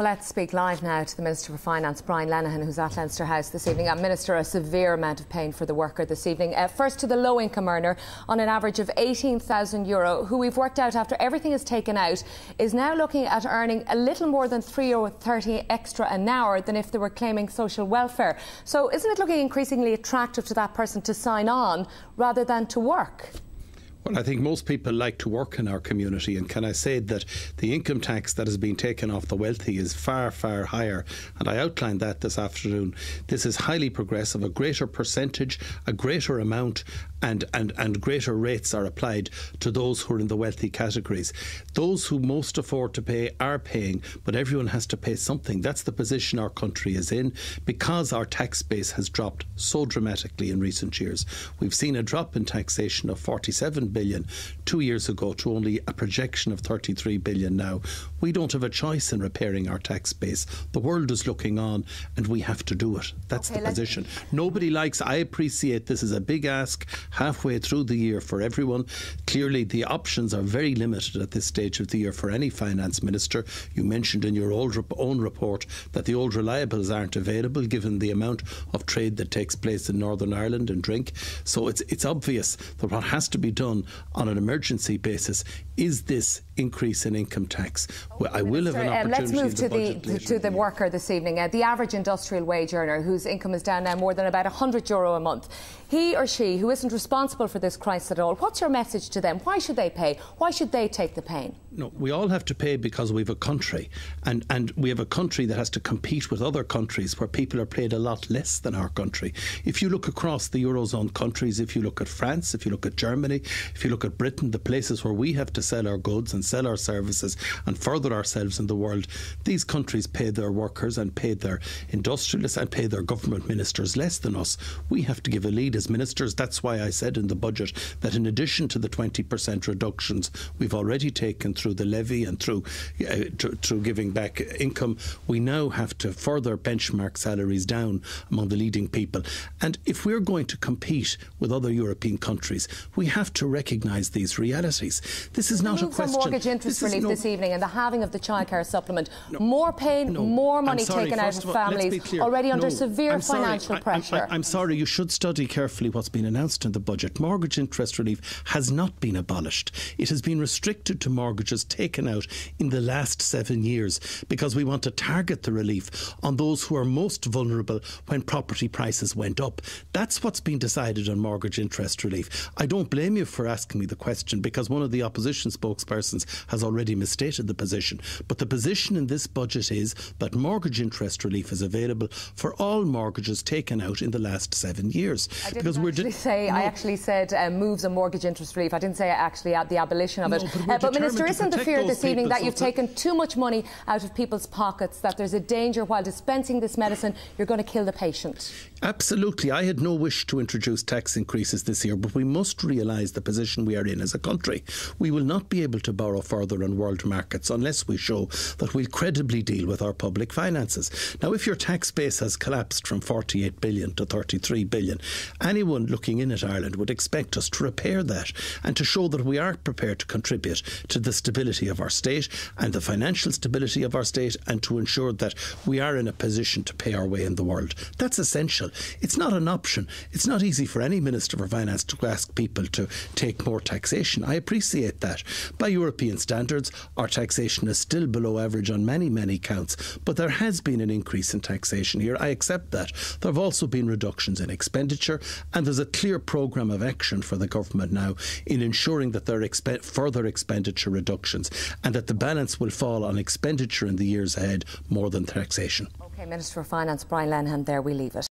Well, let's speak live now to the Minister for Finance, Brian Lenihan, who's at Leinster House this evening. Minister, a severe amount of pain for the worker this evening. First to the low-income earner on an average of €18,000, who we've worked out after everything is taken out, is now looking at earning a little more than €3.30 extra an hour than if they were claiming social welfare. So isn't it looking increasingly attractive to that person to sign on rather than to work? Well, I think most people like to work in our community, and can I say that the income tax that has been taken off the wealthy is far, far higher, and I outlined that this afternoon. This is highly progressive. A greater percentage, a greater amount and greater rates are applied to those who are in the wealthy categories. Those who most afford to pay are paying, but everyone has to pay something. That's the position our country is in because our tax base has dropped so dramatically in recent years. We've seen a drop in taxation of 47 billion 2 years ago to only a projection of 33 billion now. We don't have a choice in repairing our tax base. The world is looking on and we have to do it. That's the position. Nobody likes, I appreciate this is a big ask halfway through the year for everyone. Clearly the options are very limited at this stage of the year for any finance minister. You mentioned in your own report that the old reliables aren't available given the amount of trade that takes place in Northern Ireland and drink. So it's obvious that what has to be done on an emergency basis is this increase in income tax. Well, I will have an opportunity. Let's move to the worker this evening. The average industrial wage earner whose income is down now more than about €100 a month. He or she who isn't responsible for this crisis at all, what's your message to them? Why should they pay? Why should they take the pain? No, we all have to pay because we have a country and we have a country that has to compete with other countries where people are paid a lot less than our country. If you look across the Eurozone countries, if you look at France, if you look at Germany, if you look at Britain, the places where we have to sell our goods and sell our services and further ourselves in the world, these countries pay their workers and pay their industrialists and pay their government ministers less than us. We have to give a lead as ministers. That's why I said in the budget that in addition to the 20% reductions we've already taken through the levy and through giving back income, we now have to further benchmark salaries down among the leading people. And if we're going to compete with other European countries, we have to recognise these realities. This is not a question. Mortgage interest relief this evening and the halving of the childcare supplement. More pain, more money taken out of families already under severe financial pressure. I'm sorry, you should study carefully what's been announced in the budget. Mortgage interest relief has not been abolished. It has been restricted to mortgages taken out in the last 7 years because we want to target the relief on those who are most vulnerable when property prices went up. That's what's been decided on mortgage interest relief. I don't blame you for asking me the question because one of the opposition spokespersons has already misstated the position. But the position in this budget is that mortgage interest relief is available for all mortgages taken out in the last 7 years. I actually said moves on mortgage interest relief. I didn't say actually the abolition of it. But Minister, isn't the fear this evening that you've taken too much money out of people's pockets, that there's a danger while dispensing this medicine you're going to kill the patient? Absolutely. I had no wish to introduce tax increases this year, but we must realise the position we are in as a country. We will not be able to borrow further on world markets unless we show that we'll credibly deal with our public finances. Now, if your tax base has collapsed from 48 billion to 33 billion, anyone looking in at Ireland would expect us to repair that and to show that we are prepared to contribute to the stability of our state and the financial stability of our state and to ensure that we are in a position to pay our way in the world. That's essential. It's not an option. It's not easy for any Minister for Finance to ask people to take more taxation. I appreciate that. By European standards, our taxation is still below average on many, many counts, but there has been an increase in taxation here. I accept that. There have also been reductions in expenditure, and there's a clear programme of action for the government now in ensuring that there are further expenditure reductions and that the balance will fall on expenditure in the years ahead more than taxation. OK, Minister for Finance Brian Lenihan there, we leave it.